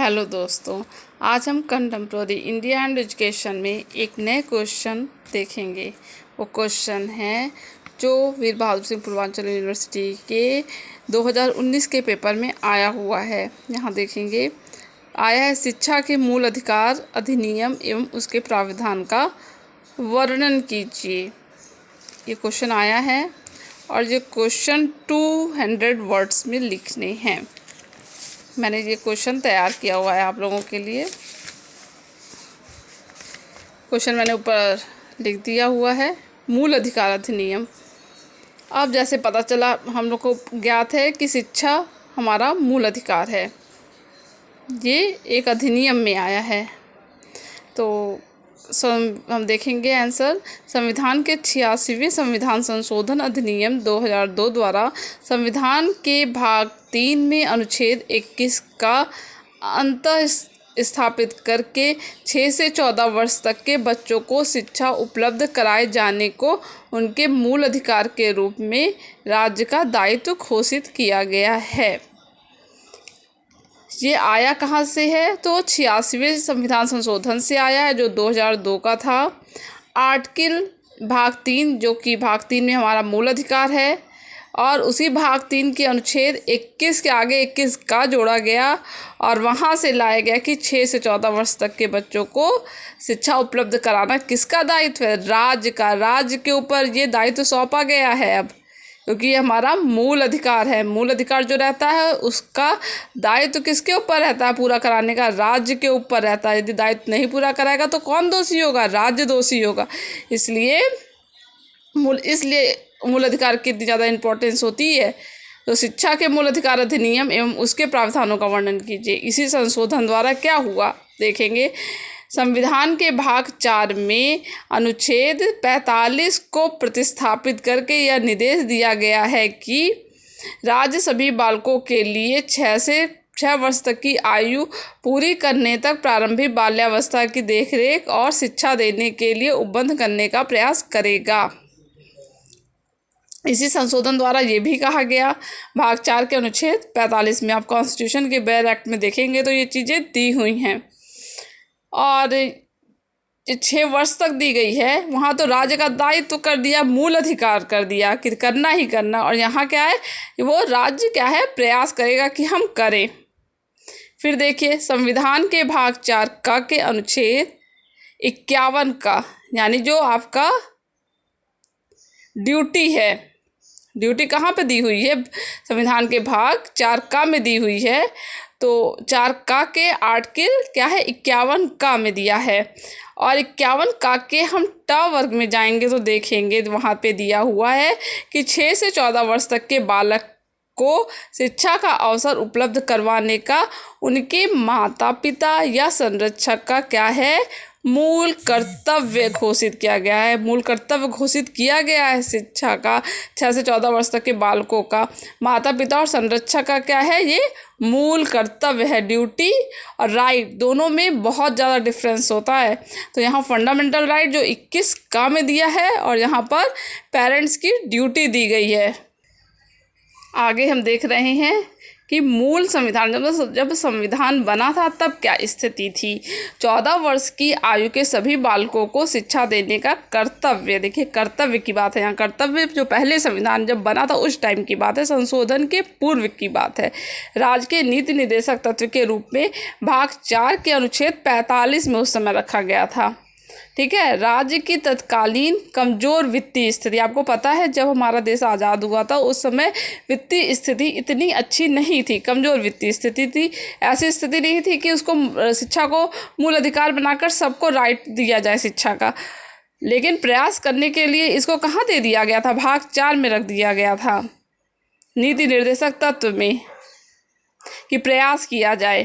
Hello दोस्तों, आज हम कंटेम्प्रोरी इंडिया एंड एजुकेशन में एक नए क्वेश्चन देखेंगे। वो क्वेश्चन है जो वीर बहादुर सिंह पूर्वांचल यूनिवर्सिटी के 2019 के पेपर में आया हुआ है। यहाँ देखेंगे, आया है शिक्षा के मूल अधिकार अधिनियम एवं उसके प्रावधान का वर्णन कीजिए। ये क्वेश्चन आया है और ये क्वेश्चन 200 वर्ड्स में लिखने हैं। मैंने ये क्वेश्चन तैयार किया हुआ है आप लोगों के लिए। क्वेश्चन मैंने ऊपर लिख दिया हुआ है, मूल अधिकार अधिनियम। अब जैसे पता चला, हम लोग को ज्ञात है कि शिक्षा हमारा मूल अधिकार है। ये एक अधिनियम में आया है। तो हम देखेंगे आंसर। संविधान के 86वें संविधान संशोधन अधिनियम 2002 द्वारा संविधान के भाग 3 में अनुच्छेद 21 का अंतः स्थापित करके 6 से 14 वर्ष तक के बच्चों को शिक्षा उपलब्ध कराए जाने को उनके मूल अधिकार के रूप में राज्य का दायित्व घोषित किया गया है। ये आया कहाँ से है? तो 86वें संविधान संशोधन से आया है, जो 2002 का था। आर्टिकल भाग 3, जो कि भाग 3 में हमारा मूल अधिकार है, और उसी भाग 3 के अनुच्छेद 21 के आगे 21 का जोड़ा गया और वहाँ से लाया गया कि 6 से 14 वर्ष तक के बच्चों को शिक्षा उपलब्ध कराना किसका दायित्व है? राज्य का। राज्य के ऊपर ये दायित्व सौंपा गया है अब, क्योंकि ये हमारा मूल अधिकार है। मूल अधिकार जो रहता है उसका दायित्व किसके ऊपर रहता है? पूरा कराने का राज्य के ऊपर रहता है। यदि दायित्व नहीं पूरा कराएगा तो कौन दोषी होगा? राज्य दोषी होगा। इसलिए मूल अधिकार की इतनी ज़्यादा इम्पोर्टेंस होती है। तो शिक्षा के मूल अधिकार अधिनियम एवं उसके प्रावधानों का वर्णन कीजिए। इसी संशोधन द्वारा क्या हुआ देखेंगे। संविधान के भाग 4 में अनुच्छेद 45 को प्रतिस्थापित करके यह निर्देश दिया गया है कि राज्य सभी बालकों के लिए 6 से 6 वर्ष तक की आयु पूरी करने तक प्रारंभिक बाल्यावस्था की देखरेख और शिक्षा देने के लिए उपबंध करने का प्रयास करेगा। इसी संशोधन द्वारा ये भी कहा गया, भाग 4 के अनुच्छेद 45 में, आप कॉन्स्टिट्यूशन के बेयर एक्ट में देखेंगे तो ये चीज़ें दी हुई हैं। और 6 वर्ष तक दी गई है, वहाँ तो राज्य का दायित्व कर दिया, मूल अधिकार कर दिया कि करना ही करना। और यहाँ क्या है, वो राज्य क्या है, प्रयास करेगा कि हम करें। फिर देखिए, संविधान के भाग 4 का के अनुच्छेद 51 का, यानी जो आपका ड्यूटी है, ड्यूटी कहाँ पे दी हुई है? संविधान के भाग 4 का में दी हुई है। तो 4 का के आर्टिकल क्या है, 51 का में दिया है। और 51 का के हम ट वर्ग में जाएंगे तो देखेंगे वहाँ पे दिया हुआ है कि 6 से 14 वर्ष तक के बालक को शिक्षा का अवसर उपलब्ध करवाने का उनके माता पिता या संरक्षक का क्या है, मूल कर्तव्य घोषित किया गया है। मूल कर्तव्य घोषित किया गया है शिक्षा का। 6 से 14 वर्ष तक के बालकों का माता पिता और संरक्षक का क्या है, ये मूल कर्तव्य है। ड्यूटी और राइट दोनों में बहुत ज़्यादा डिफरेंस होता है। तो यहाँ फंडामेंटल राइट जो 21 का में दिया है और यहाँ पर पेरेंट्स की ड्यूटी दी गई है। आगे हम देख रहे हैं कि मूल संविधान, जब संविधान बना था तब क्या स्थिति थी। 14 वर्ष की आयु के सभी बालकों को शिक्षा देने का कर्तव्य। देखिए, कर्तव्य की बात है यहाँ। कर्तव्य जो पहले संविधान जब बना था उस टाइम की बात है, संशोधन के पूर्व की बात है। राज्य के नीति निर्देशक तत्व के रूप में भाग 4 के अनुच्छेद 45 में उस समय रखा गया था। ठीक है। राज्य की तत्कालीन कमज़ोर वित्तीय स्थिति, आपको पता है जब हमारा देश आज़ाद हुआ था उस समय वित्तीय स्थिति इतनी अच्छी नहीं थी, कमज़ोर वित्तीय स्थिति थी। ऐसी स्थिति नहीं थी कि उसको शिक्षा को मूल अधिकार बनाकर सबको राइट दिया जाए शिक्षा का। लेकिन प्रयास करने के लिए इसको कहाँ दे दिया गया था, भाग 4 में रख दिया गया था, नीति निर्देशक तत्व में, कि प्रयास किया जाए।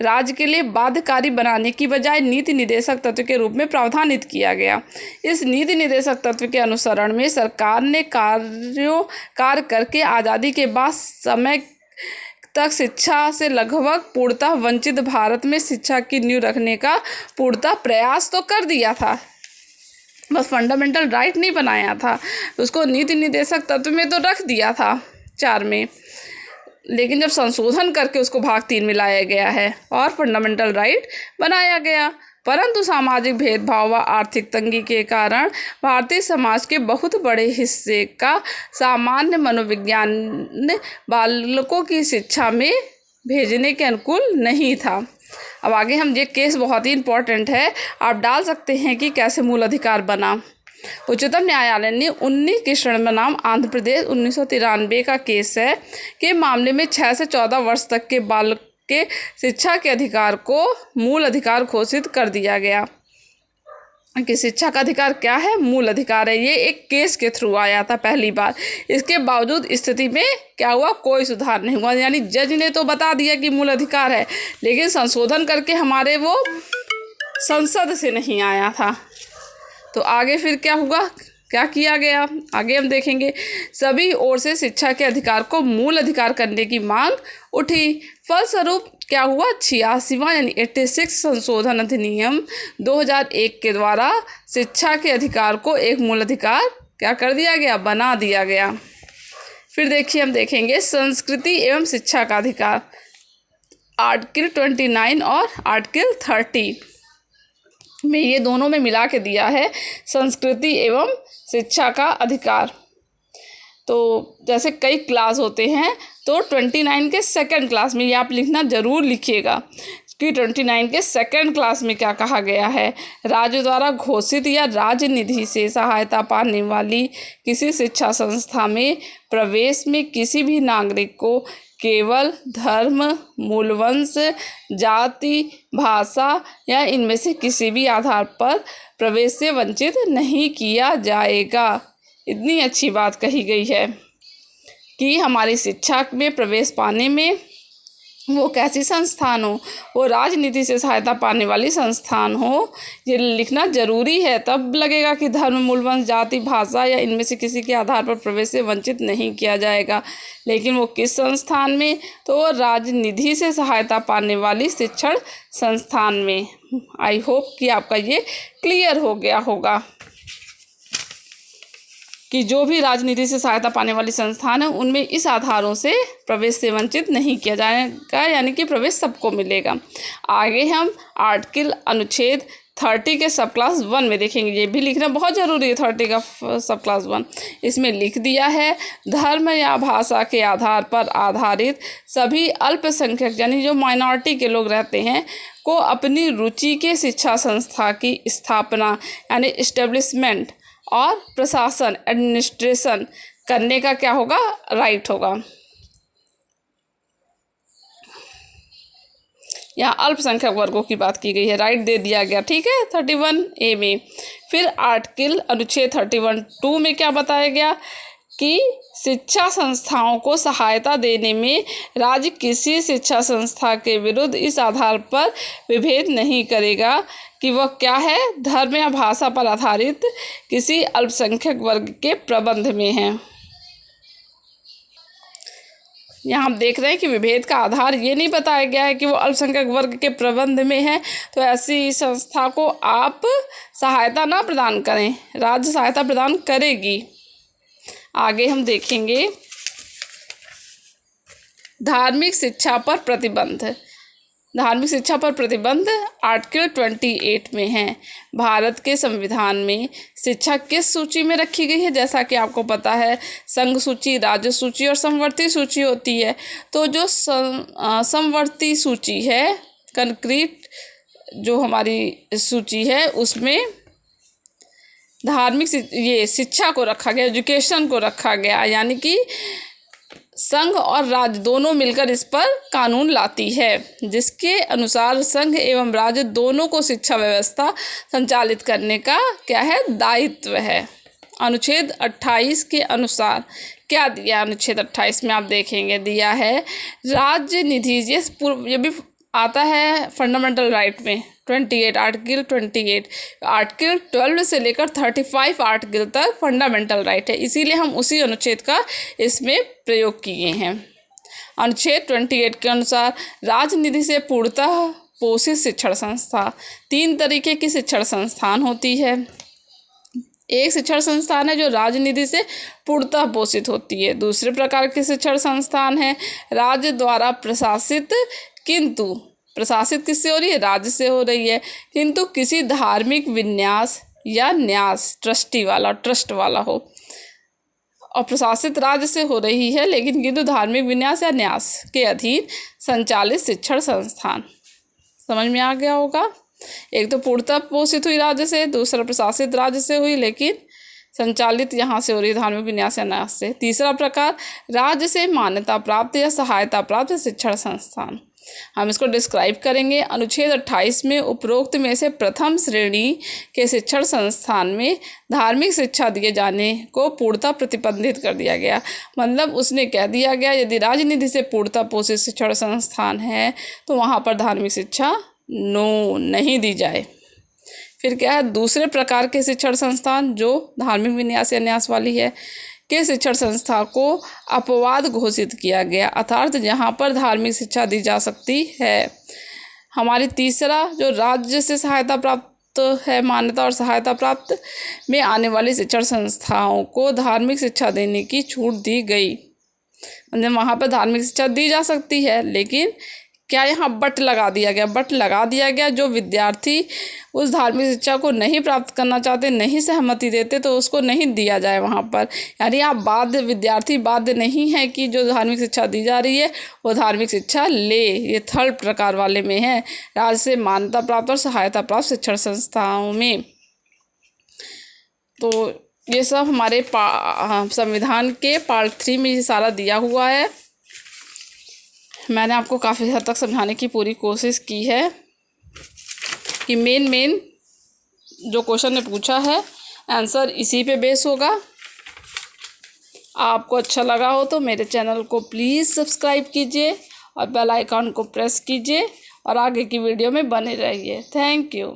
राज्य के लिए बाध्यकारी बनाने की बजाय नीति निर्देशक तत्व के रूप में प्रावधानित किया गया। इस नीति निर्देशक तत्व के अनुसरण में सरकार ने कार्य करके आज़ादी के बाद समय तक शिक्षा से लगभग पूर्णतः वंचित भारत में शिक्षा की नींव रखने का पूर्णतः प्रयास तो कर दिया था, बस फंडामेंटल राइट नहीं बनाया था। उसको नीति निर्देशक तत्व में तो रख दिया था 4 में। लेकिन जब संशोधन करके उसको भाग 3 में लाया गया है और फंडामेंटल राइट बनाया गया, परंतु सामाजिक भेदभाव व आर्थिक तंगी के कारण भारतीय समाज के बहुत बड़े हिस्से का सामान्य मनोविज्ञान बालकों की शिक्षा में भेजने के अनुकूल नहीं था। अब आगे हम ये केस बहुत ही इम्पोर्टेंट है, आप डाल सकते हैं कि कैसे मूल अधिकार बना। उच्चतम न्यायालय ने 19 कृष्ण बनाम आंध्र प्रदेश 1993 का केस है के मामले में 6 से 14 वर्ष तक के बालक के शिक्षा के अधिकार को मूल अधिकार घोषित कर दिया गया कि शिक्षा का अधिकार क्या है, मूल अधिकार है। ये एक केस के थ्रू आया था पहली बार। इसके बावजूद स्थिति में क्या हुआ, कोई सुधार नहीं हुआ। यानी जज ने तो बता दिया कि मूल अधिकार है, लेकिन संशोधन करके हमारे वो संसद से नहीं आया था। तो आगे फिर क्या हुआ, क्या किया गया, आगे हम देखेंगे। सभी ओर से शिक्षा के अधिकार को मूल अधिकार करने की मांग उठी। फलस्वरूप क्या हुआ, 86वां यानी 86 संशोधन अधिनियम 2001 के द्वारा शिक्षा के अधिकार को एक मूल अधिकार क्या कर दिया गया, बना दिया गया। फिर देखिए, हम देखेंगे संस्कृति एवं शिक्षा का अधिकार, आर्टिकल 29 और आर्टिकल 30 में ये दोनों में मिला के दिया है संस्कृति एवं शिक्षा का अधिकार। तो जैसे कई क्लास होते हैं, तो 29 के सेकंड क्लास में ये आप लिखना ज़रूर लिखिएगा कि 29 के सेकंड क्लास में क्या कहा गया है। राज्य द्वारा घोषित या राज्य निधि से सहायता पाने वाली किसी शिक्षा संस्था में प्रवेश में किसी भी नागरिक को केवल धर्म, मूलवंश, जाति, भाषा या इनमें से किसी भी आधार पर प्रवेश से वंचित नहीं किया जाएगा। इतनी अच्छी बात कही गई है कि हमारी शिक्षा में प्रवेश पाने में वो कैसी संस्थान हो, वो राजनीति से सहायता पाने वाली संस्थान हो, ये लिखना ज़रूरी है। तब लगेगा कि धर्म, मूलवंश, जाति, भाषा या इनमें से किसी के आधार पर प्रवेश से वंचित नहीं किया जाएगा। लेकिन वो किस संस्थान में, तो राजनिधि से सहायता पाने वाली शिक्षण संस्थान में। आई होप कि आपका ये क्लियर हो गया होगा कि जो भी राजनीति से सहायता पाने वाली संस्थान है उनमें इस आधारों से प्रवेश से वंचित नहीं किया जाएगा, यानी कि प्रवेश सबको मिलेगा। आगे हम आर्टिकल अनुच्छेद 30 के सब क्लास 1 में देखेंगे। ये भी लिखना बहुत ज़रूरी है, 30 का सब क्लास 1। इसमें लिख दिया है, धर्म या भाषा के आधार पर आधारित सभी अल्पसंख्यक यानी जो माइनॉरिटी के लोग रहते हैं को अपनी रुचि के शिक्षा संस्था की स्थापना यानी इस्टेब्लिशमेंट और प्रशासन एडमिनिस्ट्रेशन करने का क्या होगा, राइट होगा। यहाँ अल्पसंख्यक वर्गों की बात की गई है, राइट दे दिया गया, ठीक है, 31A में। फिर आर्टिकल अनुच्छेद 31(2) में क्या बताया गया कि शिक्षा संस्थाओं को सहायता देने में राज्य किसी शिक्षा संस्था के विरुद्ध इस आधार पर विभेद नहीं करेगा कि वह क्या है, धर्म या भाषा पर आधारित किसी अल्पसंख्यक वर्ग के प्रबंध में है। यहाँ हम देख रहे हैं कि विभेद का आधार ये नहीं बताया गया है कि वो अल्पसंख्यक वर्ग के प्रबंध में है, तो ऐसी संस्था को आप सहायता ना प्रदान करें, राज्य सहायता प्रदान करेगी। आगे हम देखेंगे धार्मिक शिक्षा पर प्रतिबंध। धार्मिक शिक्षा पर प्रतिबंध आर्टिकल 28 में है। भारत के संविधान में शिक्षा किस सूची में रखी गई है, जैसा कि आपको पता है संघ सूची, राज्य सूची और समवर्ती सूची होती है। तो जो समवर्ती सूची है, कंक्रीट जो हमारी सूची है, उसमें धार्मिक ये शिक्षा को रखा गया, एजुकेशन को रखा गया, यानी कि संघ और राज्य दोनों मिलकर इस पर कानून लाती है, जिसके अनुसार संघ एवं राज्य दोनों को शिक्षा व्यवस्था संचालित करने का क्या है, दायित्व है। अनुच्छेद 28 के अनुसार क्या दिया, अनुच्छेद 28 में आप देखेंगे दिया है राज्य निधि, ये भी आता है फंडामेंटल राइट में 28, आर्टिकल 28, आर्टिकल 12 से लेकर 35 आर्टिकल तक फंडामेंटल राइट है, इसीलिए हम उसी अनुच्छेद का इसमें प्रयोग किए हैं। अनुच्छेद 28 के अनुसार राजनिधि से पूर्णतः पोषित शिक्षण संस्था, 3 तरीके की शिक्षण संस्थान होती है। एक शिक्षण संस्थान है जो राज्य निधि से पूर्णतः पोषित होती है। दूसरे प्रकार के शिक्षण संस्थान है राज्य द्वारा प्रशासित, किंतु प्रशासित किससे हो रही है? राज्य से हो रही है, किंतु किसी धार्मिक विन्यास या न्यास ट्रस्ट वाला हो। और प्रशासित राज्य से हो रही है लेकिन किंतु धार्मिक विन्यास या न्यास के अधीन संचालित शिक्षण संस्थान। समझ में आ गया होगा। एक तो पूर्णतः पोषित हुई राज्य से, दूसरा प्रशासित राज्य से हुई लेकिन संचालित यहाँ से हो रही धार्मिक विन्यास या न्यास से। तीसरा प्रकार राज्य से मान्यता प्राप्त या सहायता प्राप्त शिक्षण संस्थान। हम इसको डिस्क्राइब करेंगे। अनुच्छेद 28 में उपरोक्त में से प्रथम श्रेणी के शिक्षण संस्थान में धार्मिक शिक्षा दिए जाने को पूर्णतः प्रतिबंधित कर दिया गया। मतलब उसने कह दिया गया यदि राजनीति से पूर्णतः पोषित शिक्षण संस्थान है तो वहाँ पर धार्मिक शिक्षा नहीं दी जाए। फिर क्या है? दूसरे प्रकार के शिक्षण संस्थान जो धार्मिक विन्यास या न्यास वाली है के शिक्षण संस्था को अपवाद घोषित किया गया, अर्थात जहाँ पर धार्मिक शिक्षा दी जा सकती है। हमारी तीसरा जो राज्य से सहायता प्राप्त है, मान्यता और सहायता प्राप्त में आने वाली शिक्षण संस्थाओं को धार्मिक शिक्षा देने की छूट दी गई। मतलब वहाँ पर धार्मिक शिक्षा दी जा सकती है लेकिन क्या यहाँ बट लगा दिया गया जो विद्यार्थी उस धार्मिक शिक्षा को नहीं प्राप्त करना चाहते, नहीं सहमति देते तो उसको नहीं दिया जाए वहाँ पर। यानी आप विद्यार्थी बाध्य नहीं है कि जो धार्मिक शिक्षा दी जा रही है वो धार्मिक शिक्षा ले। ये थर्ड प्रकार वाले में है, राज्य से मान्यता प्राप्त और सहायता प्राप्त शिक्षण संस्थाओं में। तो ये सब हमारे संविधान के पार्ट 3 में ये सारा दिया हुआ है। मैंने आपको काफ़ी हद तक समझाने की पूरी कोशिश की है कि मेन जो क्वेश्चन ने पूछा है आंसर इसी पे बेस होगा। आपको अच्छा लगा हो तो मेरे चैनल को प्लीज़ सब्सक्राइब कीजिए और बेल आइकॉन को प्रेस कीजिए और आगे की वीडियो में बने रहिए। Thank you.